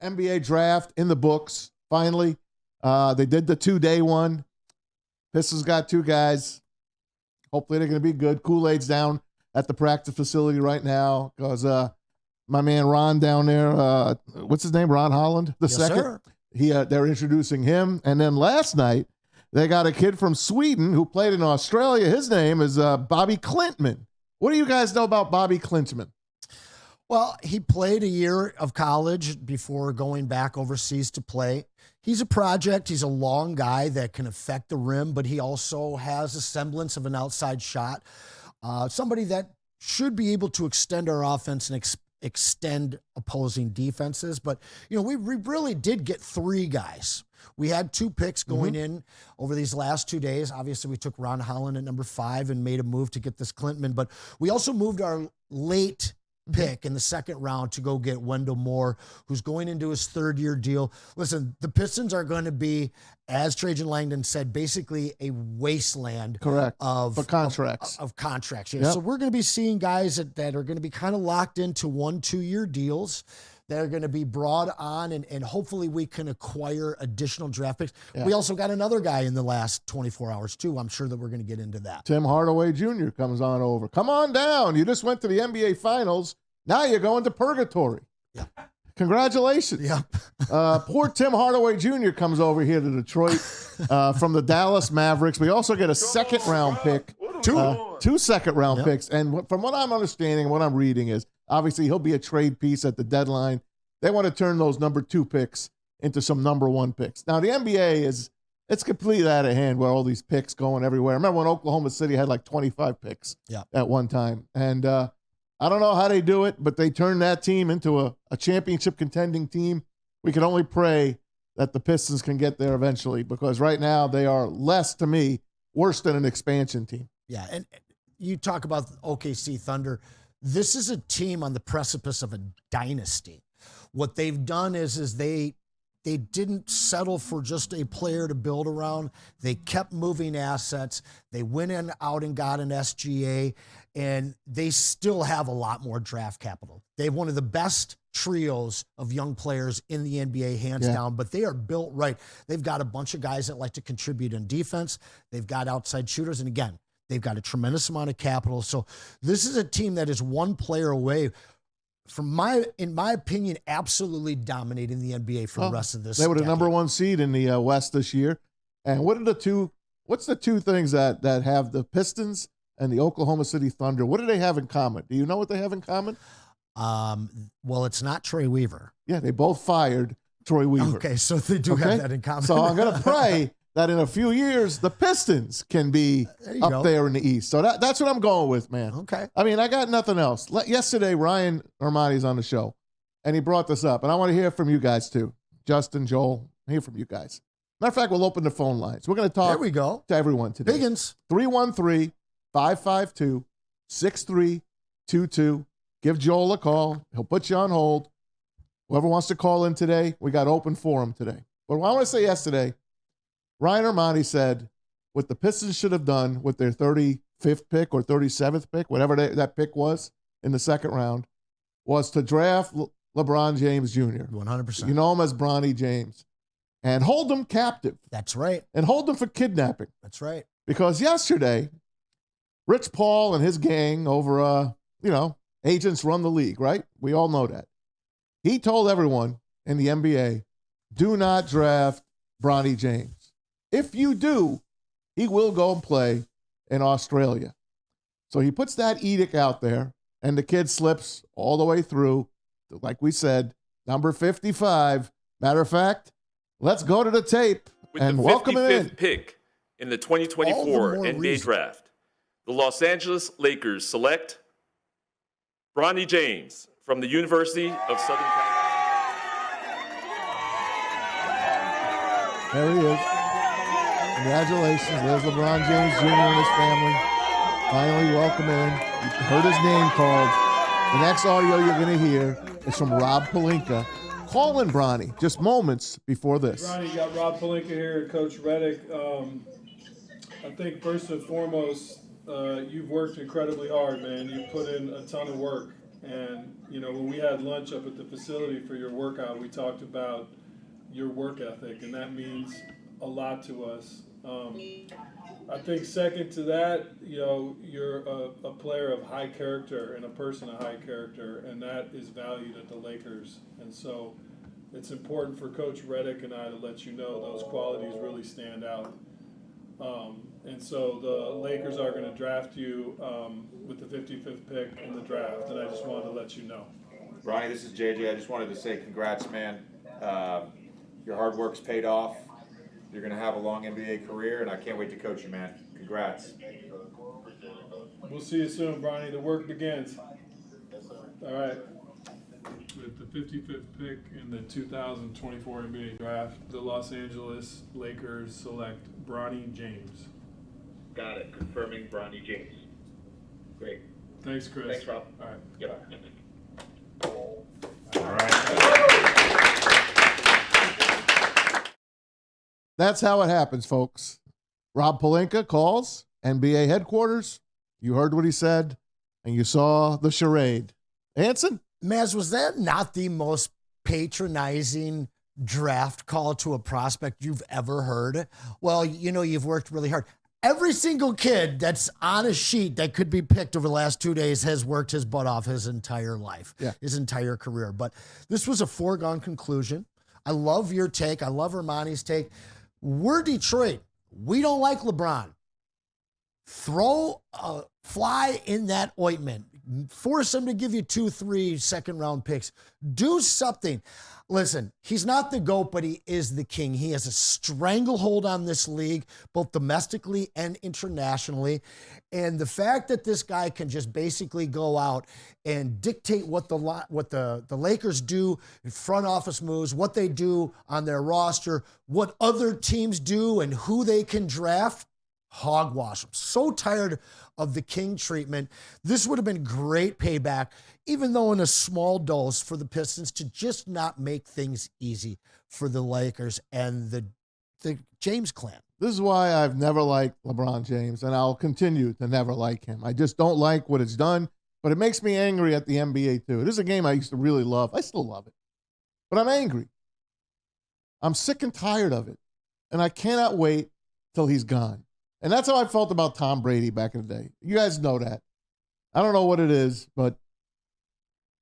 NBA draft in the books, finally. They did the 2-day one. Pistons got 2 guys. Hopefully they're going to be good. Kool-Aid's down at the practice facility right now because my man Ron down there, what's his name? Ron Holland, the second. Sir. They're introducing him. And then last night, they got a kid from Sweden who played in Australia. His name is Bobby Klintman. What do you guys know about Bobby Klintman? Well, he played a year of college before going back overseas to play. He's a project. He's a long guy that can affect the rim, but he also has a semblance of an outside shot. Somebody that should be able to extend our offense and extend opposing defenses. But, you know, we really did get 3 guys. We had 2 picks going in over these last 2 days. Obviously, we took Ron Holland at number 5 and made a move to get this Klintman. But we also moved our late pick in the second round to go get Wendell Moore, who's going into his 3rd-year deal. Listen, the Pistons are going to be, as Trajan Langdon said, basically a wasteland. Correct. Of contracts. Of contracts. Yeah. Yep. So we're going to be seeing guys that are going to be kind of locked into 1-2-year deals. They're going to be brought on, and hopefully we can acquire additional draft picks. Yeah. We also got another guy in the last 24 hours, too. I'm sure that we're going to get into that. Tim Hardaway Jr. comes on over. Come on down. You just went to the NBA Finals. Now you're going to purgatory. Yeah. Congratulations. Yep. Poor Tim Hardaway Jr. comes over here to Detroit from the Dallas Mavericks. We also get a second-round pick. 2 second-round picks. And from what I'm understanding, what I'm reading is, obviously, he'll be a trade piece at the deadline. They want to turn those number 2 picks into some number 1 picks. Now, the NBA it's completely out of hand where all these picks going everywhere. I remember when Oklahoma City had like 25 picks at one time. And I don't know how they do it, but they turned that team into a championship contending team. We can only pray that the Pistons can get there eventually because right now they are to me, worse than an expansion team. Yeah, and you talk about OKC Thunder. This is a team on the precipice of a dynasty. What they've done is they didn't settle for just a player to build around. They kept moving assets. They went out and got an SGA, and they still have a lot more draft capital. They have one of the best trios of young players in the NBA, hands down, but they are built right. They've got a bunch of guys that like to contribute in defense. They've got outside shooters, and again, they've got a tremendous amount of capital. So this is a team that is one player away from in my opinion, absolutely dominating the NBA for the rest of this. They were the number 1 seed in the West this year. And what's the 2 things that have the Pistons and the Oklahoma City Thunder? What do they have in common? Do you know what they have in common? Well, it's not Troy Weaver. Yeah, they both fired Troy Weaver. Okay, so they do have that in common. So I'm going to pray that in a few years, the Pistons can be up there in the East. So that's what I'm going with, man. Okay. I mean, I got nothing else. Yesterday, Ryan Ermanni's on the show, and he brought this up, and I want to hear from you guys, too. Justin, Joel, hear from you guys. Matter of fact, we'll open the phone lines. We're going to talk to everyone today. Higgins. 313-552-6322. Give Joel a call. He'll put you on hold. Whoever wants to call in today, we got open forum today. But what I want to say yesterday, Ryan Ermanni said what the Pistons should have done with their 35th pick or 37th pick, whatever that pick was in the second round, was to draft LeBron James Jr. 100%. You know him as Bronny James. And hold him captive. That's right. And hold him for kidnapping. That's right. Because yesterday, Rich Paul and his gang over, agents run the league, right? We all know that. He told everyone in the NBA, do not draft Bronny James. If you do, he will go and play in Australia. So he puts that edict out there, and the kid slips all the way through, like we said, number 55. Matter of fact, let's go to the tape and welcome him in. With the 55th pick in the 2024 NBA Draft, the Los Angeles Lakers select Bronny James from the University of Southern California. There he is. Congratulations. There's LeBron James Jr. and his family. Finally welcome in. You heard his name called. The next audio you're going to hear is from Rob Pelinka calling Bronny just moments before this. Bronny, you got Rob Pelinka here, Coach Reddick. I think first and foremost, you've worked incredibly hard, man. You've put in a ton of work. And, when we had lunch up at the facility for your workout, we talked about your work ethic, and that means a lot to us. I think second to that, you're a player of high character and a person of high character, and that is valued at the Lakers. And so it's important for Coach Redick and I to let you know those qualities really stand out. And so the Lakers are going to draft you with the 55th pick in the draft, and I just wanted to let you know. Bronny, this is JJ. I just wanted to say congrats, man. Your hard work's paid off. You're going to have a long NBA career, and I can't wait to coach you, man. Congrats. We'll see you soon, Bronny. The work begins. All right. With the 55th pick in the 2024 NBA draft, the Los Angeles Lakers select Bronny James. Got it. Confirming Bronny James. Great. Thanks, Chris. Thanks, Rob. All right. Yep. All right. That's how it happens, folks. Rob Pelinka calls NBA headquarters. You heard what he said, and you saw the charade. Hanson? Maz, was that not the most patronizing draft call to a prospect you've ever heard? Well, you've worked really hard. Every single kid that's on a sheet that could be picked over the last 2 days has worked his butt off his entire life, his entire career. But this was a foregone conclusion. I love your take. I love Ermanni's take. We're Detroit. We don't like LeBron. Throw a fly in that ointment. Force him to give you 2-3 second-round picks. Do something. Listen, he's not the GOAT, but he is the king. He has a stranglehold on this league, both domestically and internationally. And the fact that this guy can just basically go out and dictate what the Lakers do in front office moves, what they do on their roster, what other teams do, and who they can draft, hogwash. I'm so tired of the king treatment. This would have been great payback, even though in a small dose, for the Pistons to just not make things easy for the Lakers and the James clan. This is why I've never liked LeBron James, and I'll continue to never like him. I just don't like what it's done, but it makes me angry at the NBA too. This is a game I used to really love. I still love it, but I'm angry. I'm sick and tired of it, and I cannot wait till he's gone. And that's how I felt about Tom Brady back in the day. You guys know that. I don't know what it is, but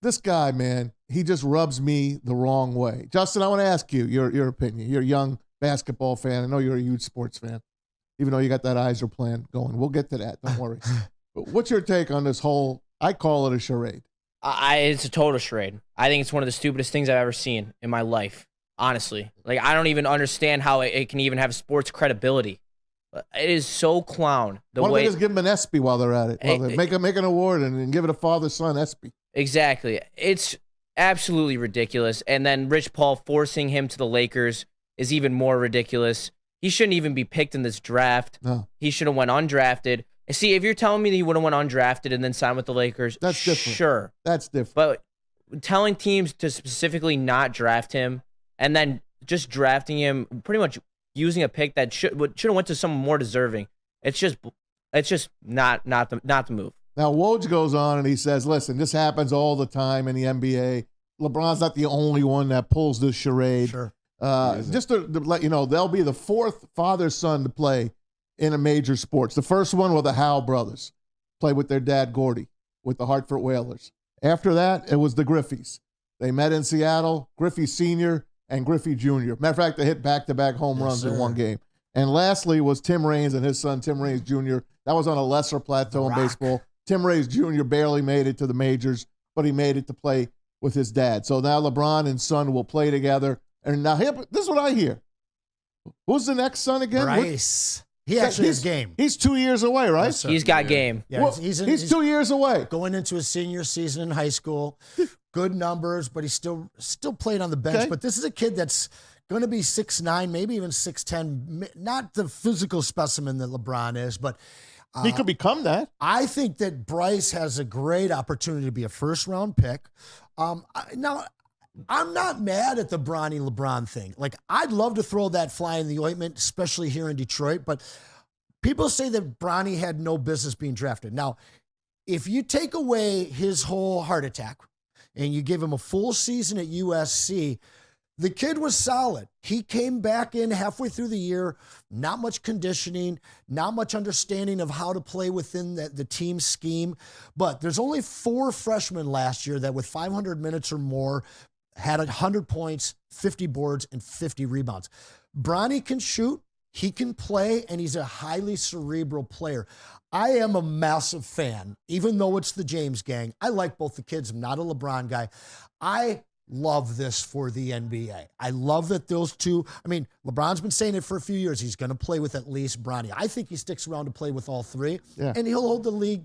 this guy, man, he just rubs me the wrong way. Justin, I want to ask you your opinion. You're a young basketball fan. I know you're a huge sports fan, even though you got that Iser plan going. We'll get to that. Don't worry. But what's your take on this whole, I call it a charade? It's a total charade. I think it's one of the stupidest things I've ever seen in my life, honestly. Like, I don't even understand how it can even have sports credibility. It is so clown. Why don't they just give him an ESPY while they're at it? Make an award and give it a father-son ESPY. Exactly. It's absolutely ridiculous. And then Rich Paul forcing him to the Lakers is even more ridiculous. He shouldn't even be picked in this draft. No. He should have went undrafted. And see, if you're telling me that he would have went undrafted and then signed with the Lakers, that's different. Sure. That's different. But telling teams to specifically not draft him and then just drafting him, pretty much using a pick that should have went to someone more deserving. It's just not the move. Now Woj goes on and he says, "Listen, this happens all the time in the NBA. LeBron's not the only one that pulls this charade. Sure. Just to let you know, they'll be the fourth father-son to play in a major sports. The first one were the Howe brothers, played with their dad Gordy with the Hartford Whalers. After that, it was the Griffeys. They met in Seattle. Griffey Sr. and Griffey Jr. Matter of fact, they hit back-to-back home runs in one game. And lastly was Tim Raines and his son, Tim Raines Jr. That was on a lesser plateau in baseball. Tim Raines Jr. barely made it to the majors, but he made it to play with his dad. So now LeBron and son will play together. And now this is what I hear. Who's the next son again? Bryce. He actually has game. He's 2 years away, right? Yes, he's got game. Yeah, well, he's 2 years away. Going into his senior season in high school. Good numbers, but he's still playing on the bench. Okay. But this is a kid that's going to be 6'9", maybe even 6'10", not the physical specimen that LeBron is, but he could become that. I think that Bryce has a great opportunity to be a first-round pick. Now, I'm not mad at the Bronny LeBron thing. Like, I'd love to throw that fly in the ointment, especially here in Detroit, but people say that Bronny had no business being drafted. Now, if you take away his whole heart attack and you give him a full season at USC, the kid was solid. He came back in halfway through the year, not much conditioning, not much understanding of how to play within the team scheme. But there's only 4 freshmen last year that with 500 minutes or more had 100 points, 50 boards, and 50 rebounds. Bronny can shoot, he can play, and he's a highly cerebral player. I am a massive fan, even though it's the James gang. I like both the kids. I'm not a LeBron guy. I love this for the NBA. I love that those two, I mean, LeBron's been saying it for a few years. He's going to play with at least Bronny. I think he sticks around to play with all 3, and he'll hold the league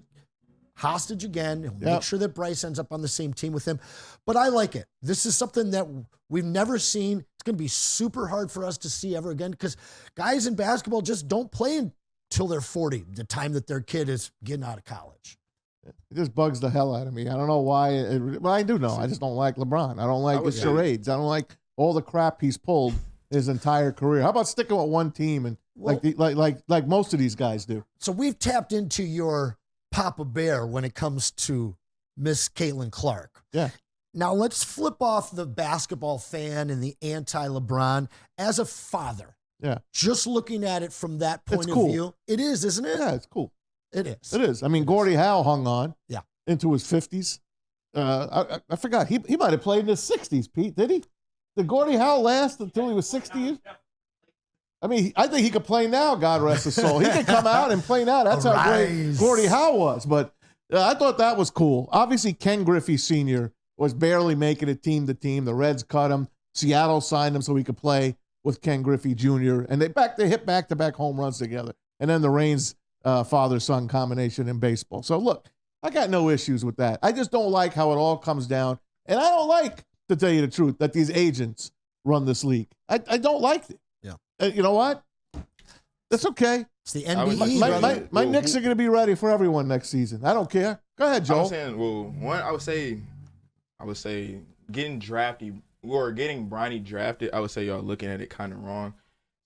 hostage again. He'll make sure that Bryce ends up on the same team with him. But I like it. This is something that we've never seen. It's going to be super hard for us to see ever again because guys in basketball just don't play until they're 40, the time that their kid is getting out of college. It just bugs the hell out of me. I don't know why. Well, I do know. I just don't like LeBron. I don't like his charades. I don't like all the crap he's pulled his entire career. How about sticking with one team and like most of these guys do? So we've tapped into your Papa Bear when it comes to Miss Caitlin Clark. Yeah. Now let's flip off the basketball fan and the anti-LeBron as a father. Yeah. Just looking at it from that point of view, it is, isn't it? Yeah, it's cool. It is. It is. I mean, Gordie Howe hung on into his 50s. I forgot. He might have played in his 60s, Pete, did he? Did Gordie Howe last until he was 60 years? I mean, I think he could play now, God rest his soul. He could come out and play now. That's how great Gordie Howe was. But I thought that was cool. Obviously, Ken Griffey Sr. was barely making it team to team. The Reds cut him. Seattle signed him so he could play with Ken Griffey Jr. And they hit back-to-back home runs together. And then the Reigns father-son combination in baseball. So, look, I got no issues with that. I just don't like how it all comes down. And I don't like, to tell you the truth, that these agents run this league. I don't like it. Yeah. You know what? That's okay. It's the NBA. My Knicks are going to be ready for everyone next season. I don't care. Go ahead, Joel. I was saying, one, I would say getting drafted or getting Bronny drafted, I would say y'all looking at it kind of wrong.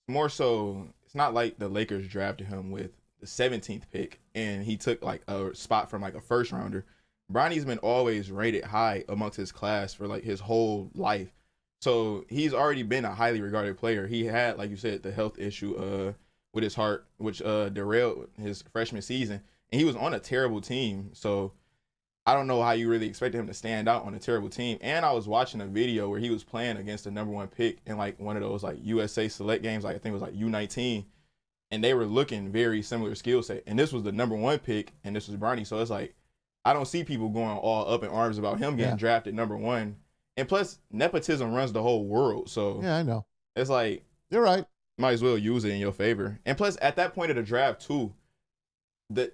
More so, it's not like the Lakers drafted him with the 17th pick and he took like a spot from like a first rounder. Bronny's been always rated high amongst his class for like his whole life. So he's already been a highly regarded player. He had, like you said, the health issue with his heart, which derailed his freshman season. And he was on a terrible team. So I don't know how you really expected him to stand out on a terrible team. And I was watching a video where he was playing against the number 1 pick in like one of those like USA select games. Like I think it was like U19. And they were looking very similar skill set. And this was the number 1 pick, and this was Bronny. So it's like, I don't see people going all up in arms about him getting drafted number 1. And plus, nepotism runs the whole world. So yeah, I know. It's like, you're right. Might as well use it in your favor. And plus, at that point of the draft, too,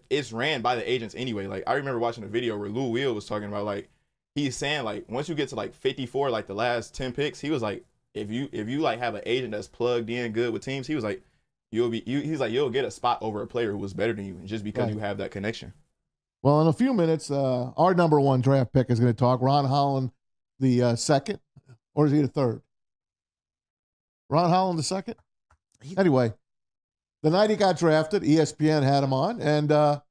it's ran by the agents anyway. Like, I remember watching a video where Lou Will was talking about, like, he's saying, like, once you get to, like, 54, like, the last 10 picks, he was like, if you like, have an agent that's plugged in good with teams, he was like, you'll get a spot over a player who was better than you just because you have that connection. Well, in a few minutes, our number 1 draft pick is going to talk. Ron Holland, the second, or is he the third? Ron Holland, the second? Anyway, the night he got drafted, ESPN had him on, and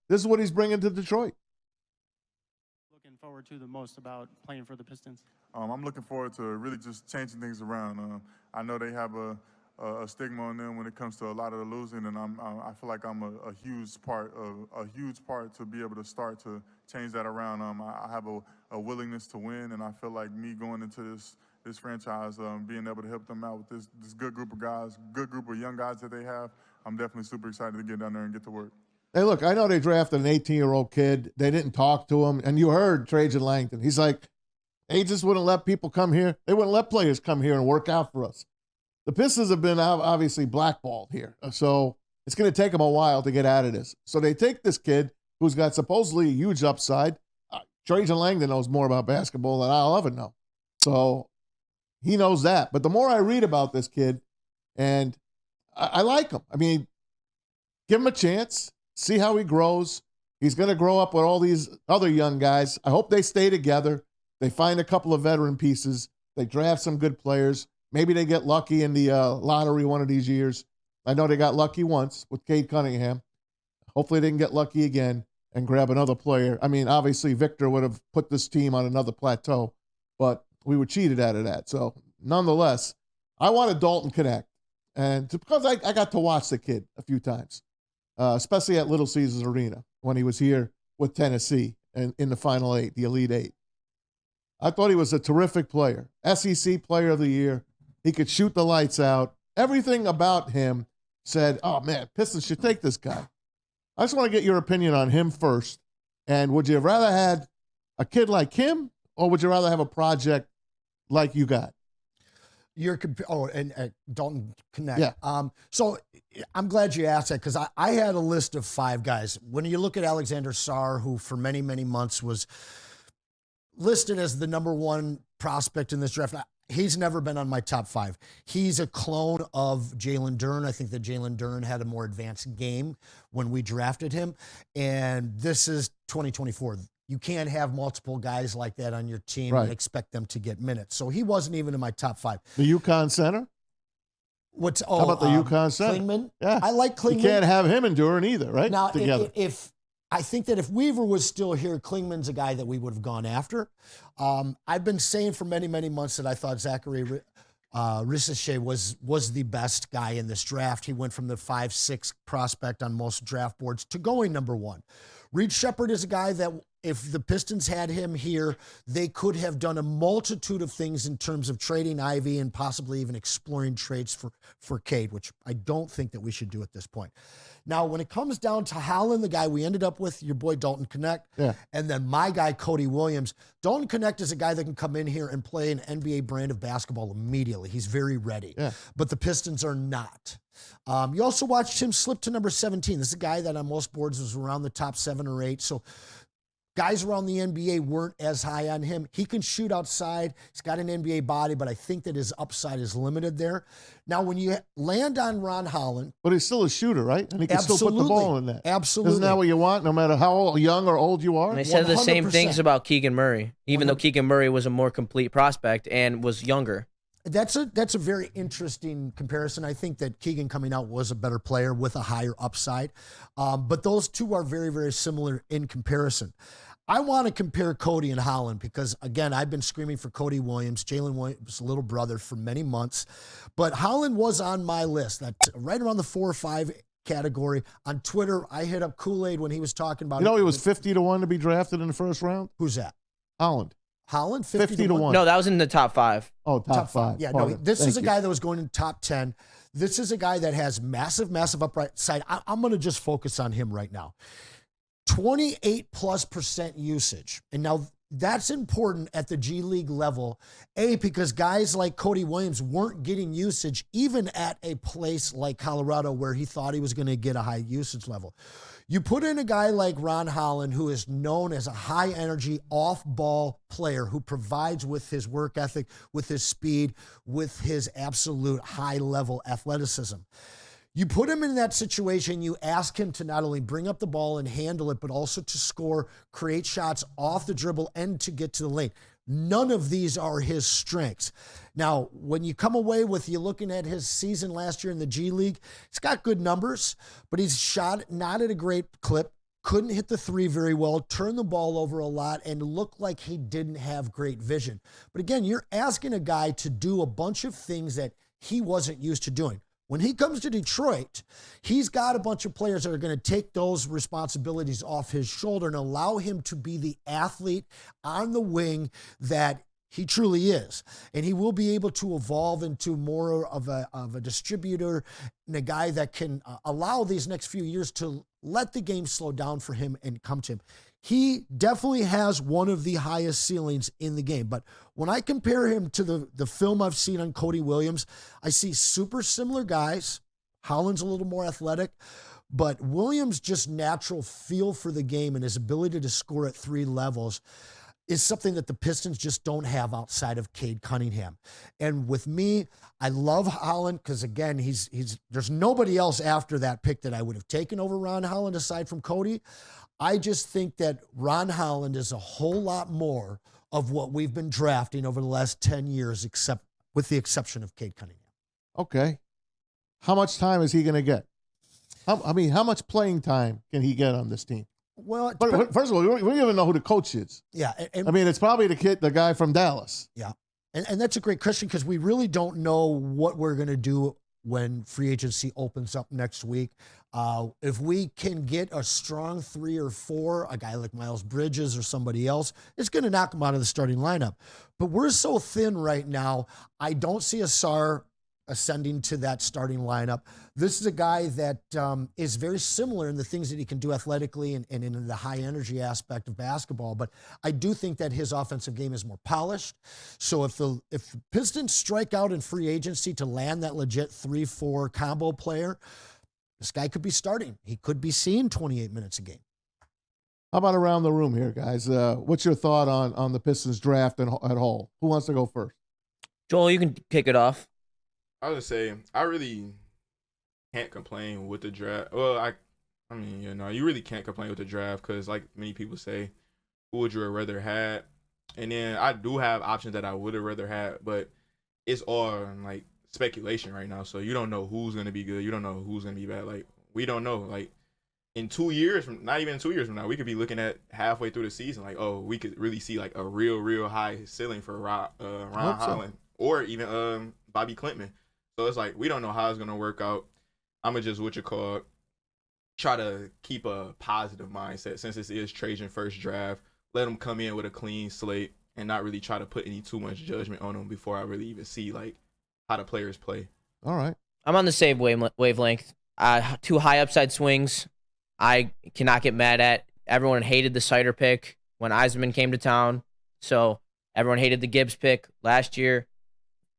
this is what he's bringing to Detroit. Looking forward to the most about playing for the Pistons? I'm looking forward to really just changing things around. I know they have a stigma on them when it comes to a lot of the losing, and I feel like I'm a huge part to be able to start to change that around. I have a willingness to win, and I feel like me going into this franchise, being able to help them out with this good group of guys, good group of young guys that they have, I'm definitely super excited to get down there and get to work. Hey, look, I know they drafted an 18-year-old kid. They didn't talk to him, and you heard Trajan Langdon. He's like, agents wouldn't let people come here. They wouldn't let players come here and work out for us. The Pistons have been obviously blackballed here, so it's going to take them a while to get out of this. So they take this kid who's got supposedly a huge upside. Trajan Langdon knows more about basketball than I'll ever know. So he knows that. But the more I read about this kid, and I like him. I mean, give him a chance. See how he grows. He's going to grow up with all these other young guys. I hope they stay together. They find a couple of veteran pieces. They draft some good players. Maybe they get lucky in the lottery one of these years. I know they got lucky once with Cade Cunningham. Hopefully they can get lucky again. and grab another player. I mean, obviously Victor would have put this team on another plateau, but we were cheated out of that. So nonetheless, I wanted Dalton Connect, and because I got to watch the kid a few times, especially at Little Caesars Arena when he was here with Tennessee and in the Final Eight, the Elite Eight. I thought he was a terrific player, SEC Player of the Year. He could shoot the lights out. Everything about him said, oh, man, Pistons should take this guy. I just want to get your opinion on him first. And would you have rather had a kid like him, or would you rather have a project like you got? Dalton Connect. Yeah. So I'm glad you asked that, because I had a list of 5 guys. When you look at Alexander Sarr, who for many, many months was listed as the number 1 prospect in this draft, he's never been on my top 5. He's a clone of Jalen Duren. I think that Jalen Duren had a more advanced game when we drafted him. And this is 2024. You can't have multiple guys like that on your team and expect them to get minutes. So he wasn't even in my top 5. The UConn center? How about the UConn center? Klingman? Yeah. I like Klingman. You can't have him and Duren either, right? Now, Together. I think that if Weaver was still here, Klingman's a guy that we would have gone after. I've been saying for many, many months that I thought Zachary Rissache was the best guy in this draft. He went from the 5-6 prospect on most draft boards to going number 1. Reed Sheppard is a guy that if the Pistons had him here, they could have done a multitude of things in terms of trading Ivy and possibly even exploring trades for Cade, which I don't think that we should do at this point. Now, when it comes down to Holland, the guy we ended up with, your boy Dalton Connect, and then my guy Cody Williams, Dalton Connect is a guy that can come in here and play an NBA brand of basketball immediately. He's very ready. But the Pistons are not. You also watched him slip to number 17. This is a guy that on most boards was around the top 7 or 8. So guys around the NBA weren't as high on him. He can shoot outside. He's got an NBA body, but I think that his upside is limited there. Now, when you land on Ron Holland. But he's still a shooter, right? And he can still put the ball in that. Absolutely. Isn't that what you want, no matter how young or old you are? And they said the same things about Keegan Murray, even though Keegan Murray was a more complete prospect and was younger. That's a very interesting comparison. I think that Keegan coming out was a better player with a higher upside. But those two are very, very similar in comparison. I want to compare Cody and Holland because, again, I've been screaming for Cody Williams, Jalen Williams' little brother, for many months. But Holland was on my list, right around the 4 or 5 category. On Twitter, I hit up Kool-Aid when he was talking about he was 50-1 to be drafted in the first round? Who's that? Holland. Holland, 50-1? No, that was in the top 5. Oh, top 5. Yeah, no, this is a guy that was going in top 10. This is a guy that has massive, massive upside. I'm going to just focus on him right now. 28+% usage. And now that's important at the G League level, because guys like Cody Williams weren't getting usage even at a place like Colorado where he thought he was going to get a high usage level. You put in a guy like Ron Holland, who is known as a high-energy, off-ball player who provides with his work ethic, with his speed, with his absolute high-level athleticism. You put him in that situation, you ask him to not only bring up the ball and handle it, but also to score, create shots off the dribble, and to get to the lane. None of these are his strengths. Now, when you come away with you looking at his season last year in the G League, he's got good numbers, but he's shot not at a great clip, couldn't hit the 3 very well, turned the ball over a lot, and looked like he didn't have great vision. But again, you're asking a guy to do a bunch of things that he wasn't used to doing. When he comes to Detroit, he's got a bunch of players that are going to take those responsibilities off his shoulder and allow him to be the athlete on the wing that he truly is. And he will be able to evolve into more of a distributor and a guy that can allow these next few years to let the game slow down for him and come to him. He definitely has one of the highest ceilings in the game. But when I compare him to the film I've seen on Cody Williams, I see super similar guys. Holland's a little more athletic, but Williams' just natural feel for the game and his ability to score at 3 levels is something that the Pistons just don't have outside of Cade Cunningham. And with me, I love Holland because, again, there's nobody else after that pick that I would have taken over Ron Holland aside from Cody. I just think that Ron Holland is a whole lot more of what we've been drafting over the last 10 years, except with the exception of Cade Cunningham. Okay. How much time is he going to get? How much playing time can he get on this team? Well, but first of all, we don't even know who the coach is. Yeah. I mean, it's probably the guy from Dallas. Yeah. And that's a great question because we really don't know what we're going to do when free agency opens up next week. If we can get a strong 3 or 4, a guy like Miles Bridges or somebody else, it's going to knock them out of the starting lineup. But we're so thin right now, I don't see Asar ascending to that starting lineup. This is a guy that is very similar in the things that he can do athletically and in the high energy aspect of basketball. But I do think that his offensive game is more polished. So if the Pistons strike out in free agency to land that legit 3-4 combo player, this guy could be starting. He could be seeing 28 minutes a game. How about around the room here, guys? What's your thought on the Pistons draft at whole? Who wants to go first? Joel, you can kick it off. I would say I really can't complain with the draft. Well, I mean, you really can't complain with the draft because, like many people say, who would you have rather had? And then I do have options that I would have rather had, but it's all like speculation right now. So you don't know who's gonna be good. You don't know who's gonna be bad. Like we don't know. Like in 2 years from, not even 2 years from now, we could be looking at halfway through the season. Like, oh, we could really see like a real high ceiling for Ron Holland or even Bobby Clinton. So it's like we don't know how it's gonna work out. I'ma just try to keep a positive mindset since this is Trajan first draft. Let them come in with a clean slate and not really try to put any too much judgment on them before I really even see like how the players play. All right. I'm on the same wavelength. 2 high upside swings. I cannot get mad at. Everyone hated the Sider pick when Eisman came to town. So everyone hated the Gibbs pick last year,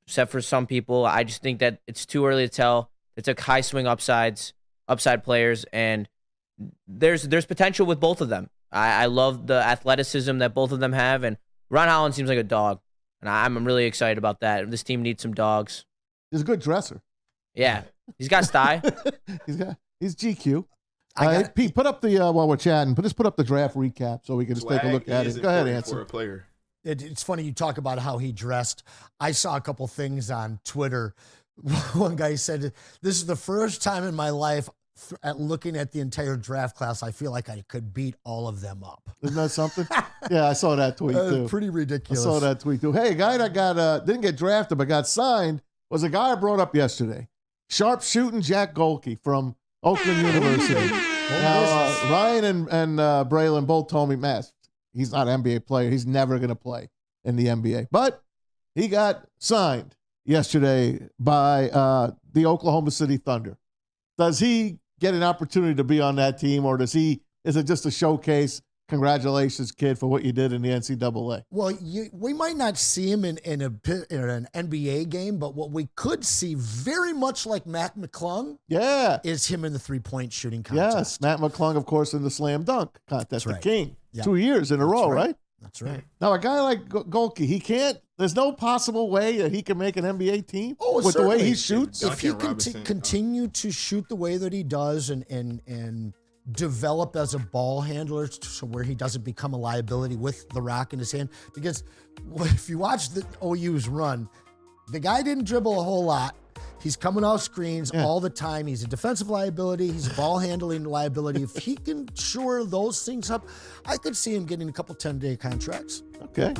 except for some people. I just think that it's too early to tell. They took high swing upside players, and there's potential with both of them. I love the athleticism that both of them have, and Ron Holland seems like a dog, and I'm really excited about that. This team needs some dogs. He's a good dresser. Yeah, he's got style. he's GQ. Pete, put up the while we're chatting. Just put up the draft recap so we can just take a look at it. Go ahead, answer. For a player. It's funny you talk about how he dressed. I saw a couple things on Twitter. One guy said, "This is the first time in my life at looking at the entire draft class, I feel like I could beat all of them up." Isn't that something? Yeah, I saw that tweet too. Pretty ridiculous. I saw that tweet too. Hey, a guy that didn't get drafted but got signed was a guy I brought up yesterday. Sharp shooting Jack Golke from Oakland University. Now, Ryan and Braylon both told me, Matt, he's not an NBA player. He's never going to play in the NBA. But he got signed yesterday by the Oklahoma City Thunder. Does he get an opportunity to be on that team, or is it just a showcase? Congratulations, kid, for what you did in the NCAA. Well, we might not see him in an NBA game, but what we could see, very much like Matt McClung, is him in the three-point shooting contest. Yes, Matt McClung, of course, in the slam dunk contest, That's right. The king. Yeah. 2 years in a row, right? That's right. Now, a guy like Golke, he can't. There's no possible way that he can make an NBA team with certainly. The way he shoots. If he can continue to shoot the way that he does and develop as a ball handler so where he doesn't become a liability with the rock in his hand. Because if you watch the OU's run, the guy didn't dribble a whole lot. He's coming off screens all the time. He's a defensive liability. He's a ball handling liability. If he can shore those things up, I could see him getting a couple 10-day contracts. Okay.